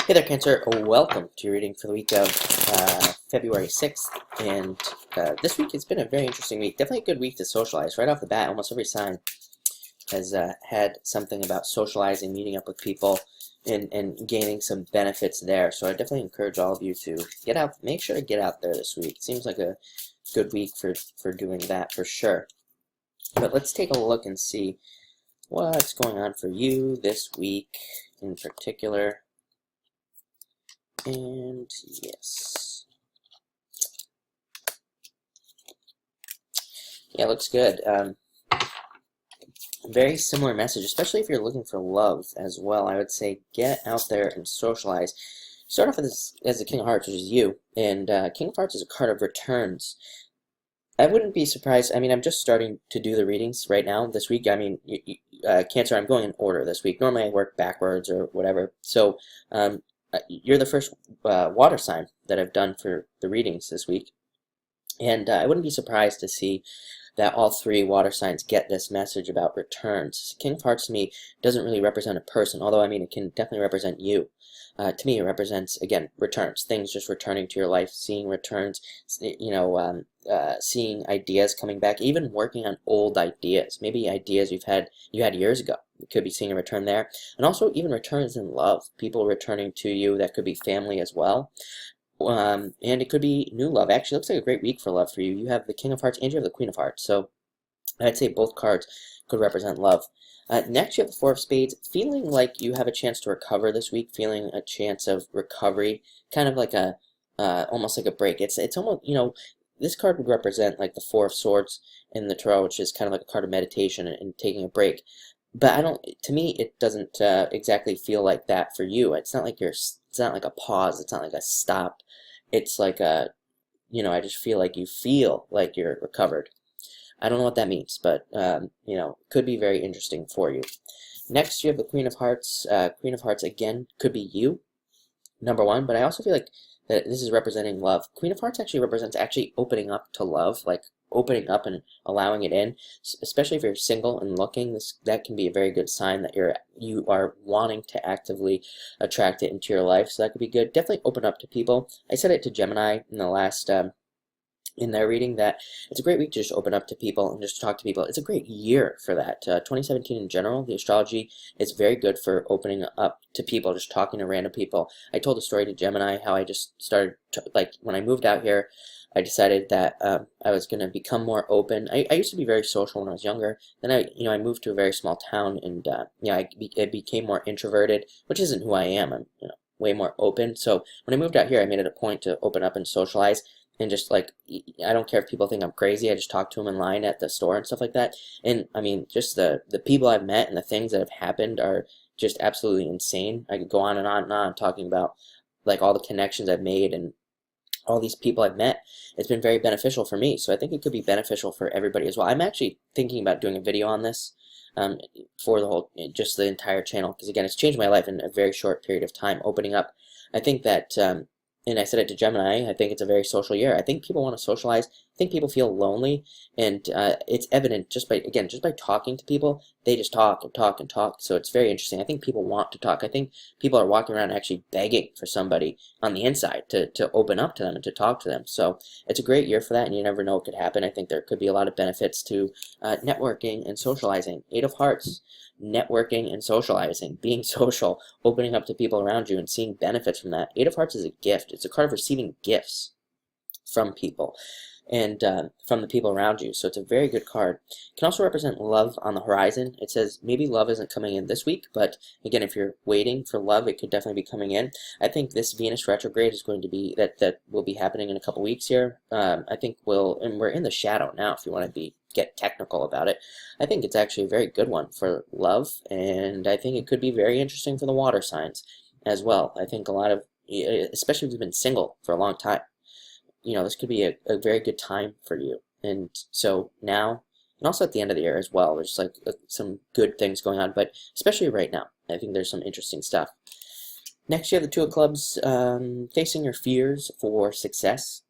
Hey there, Cancer. Welcome to your reading for the week of February 6th. And this week has been a very interesting week. Definitely a good week to socialize. Right off the bat, almost every sign has had something about socializing, meeting up with people, and gaining some benefits there. So I definitely encourage all of you to get out. Make sure to get out there this week. It seems like a good week for doing that for sure. But let's take a look and see what's going on for you this week in particular. And yes, yeah, looks good. Very similar message, especially if you're looking for love as well. I would say get out there and socialize. Start off as the King of Hearts, which is you, and King of Hearts is a card of returns. I wouldn't be surprised. I mean, I'm just starting to do the readings right now this week. I mean, Cancer, I'm going in order this week. Normally I work backwards or whatever. So you're the first water sign that I've done for the readings this week. And I wouldn't be surprised to see that all three water signs get this message about returns. King of Hearts to me doesn't really represent a person, although I mean it can definitely represent you. To me, it represents, again, returns, things just returning to your life, seeing returns, seeing ideas coming back, even working on old ideas, maybe ideas you had years ago. You could be seeing a return there, and also even returns in love, people returning to you. That could be family as well. And it could be new love. Actually, it looks like a great week for love for you. You have the King of Hearts and you have the Queen of Hearts. So I'd say both cards could represent love. Next, you have the Four of Spades. Feeling like you have a chance to recover this week. Feeling a chance of recovery. Kind of like a, almost like a break. It's almost, this card would represent like the Four of Swords in the Tarot, which is kind of like a card of meditation and taking a break. But to me, it doesn't exactly feel like that for you. It's not like it's not like a pause. It's not like a stop. It's like a, I just feel like you feel like you're recovered. I don't know what that means, but, could be very interesting for you. Next, you have the Queen of Hearts. Queen of Hearts, again, could be you, number one, but I also feel like that this is representing love. Queen of Hearts actually represents opening up to love, like opening up and allowing it in, especially if you're single and looking. That can be a very good sign that you are wanting to actively attract it into your life, so that could be good. Definitely open up to people. I said it to Gemini in the last in their reading that it's a great week to just open up to people and just talk to people. It's a great year for that. 2017 in general, the astrology is very good for opening up to people, just talking to random people. I told a story to Gemini how I just started, when I moved out here, I decided that I was going to become more open. I used to be very social when I was younger. Then I moved to a very small town, and I became more introverted, which isn't who I am. I'm way more open. So when I moved out here, I made it a point to open up and socialize. And just I don't care if people think I'm crazy. I just talk to them in line at the store and stuff like that. And I mean, just the people I've met and the things that have happened are just absolutely insane. I could go on and on and on talking about all the connections I've made and all these people I've met. It's been very beneficial for me. So I think it could be beneficial for everybody as well. I'm actually thinking about doing a video on this for just the entire channel, because again, it's changed my life in a very short period of time, opening up. I think that and I said it to Gemini, I think it's a very social year. I think people want to socialize. I think people feel lonely, and it's evident just by talking to people. They just talk and talk and talk, so it's very interesting. I think people want to talk. I think people are walking around actually begging for somebody on the inside to open up to them and to talk to them. So it's a great year for that, and you never know what could happen. I think there could be a lot of benefits to networking and socializing. Eight of Hearts. Networking and socializing, being social, opening up to people around you and seeing benefits from that. Eight of Hearts is a gift. It's a card of receiving gifts from people and from the people around you. So it's a very good card. It can also represent love on the horizon. It says maybe love isn't coming in this week, but again, if you're waiting for love, it could definitely be coming in. I think this Venus retrograde is going to be, that will be happening in a couple weeks here. I think and we're in the shadow now, if you want to get technical about it. I think it's actually a very good one for love, and I think it could be very interesting for the water signs as well. I think a lot of, especially if you've been single for a long time, this could be a very good time for you. And so now, and also at the end of the year as well, there's some good things going on, but especially right now, I think there's some interesting stuff. Next, you have the Two of Clubs, facing your fears for success.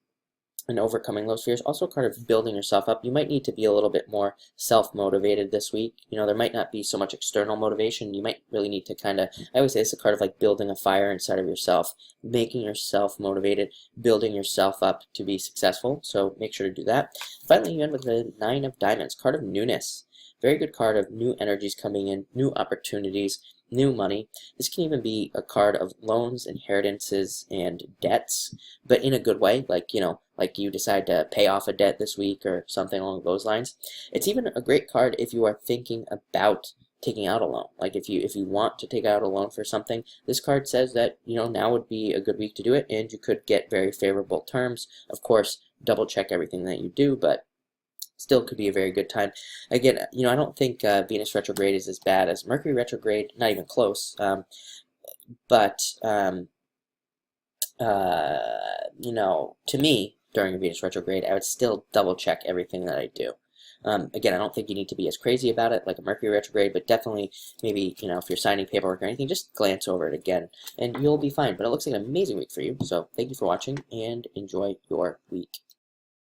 and overcoming those fears. Also a card of building yourself up. You might need to be a little bit more self-motivated this week. You know, there might not be so much external motivation. You might really need to kind of, I always say it's a card of like building a fire inside of yourself, making yourself motivated, building yourself up to be successful. So make sure to do that. Finally, you end with the Nine of Diamonds, card of newness. Very good card of new energies coming in, new opportunities, new money. This can even be a card of loans, inheritances, and debts, but in a good way, like, you know, like you decide to pay off a debt this week or something along those lines. It's even a great card if you are thinking about taking out a loan. Like if you want to take out a loan for something, this card says that, you know, now would be a good week to do it, and you could get very favorable terms. Of course, double check everything that you do, but still could be a very good time. Again, you know, I don't think Venus retrograde is as bad as Mercury retrograde, not even close. But you know, to me, during a Venus retrograde, I would still double check everything that I do. Again, I don't think you need to be as crazy about it like a Mercury retrograde, but definitely maybe, you know, if you're signing paperwork or anything, just glance over it again and you'll be fine. But it looks like an amazing week for you. So thank you for watching and enjoy your week.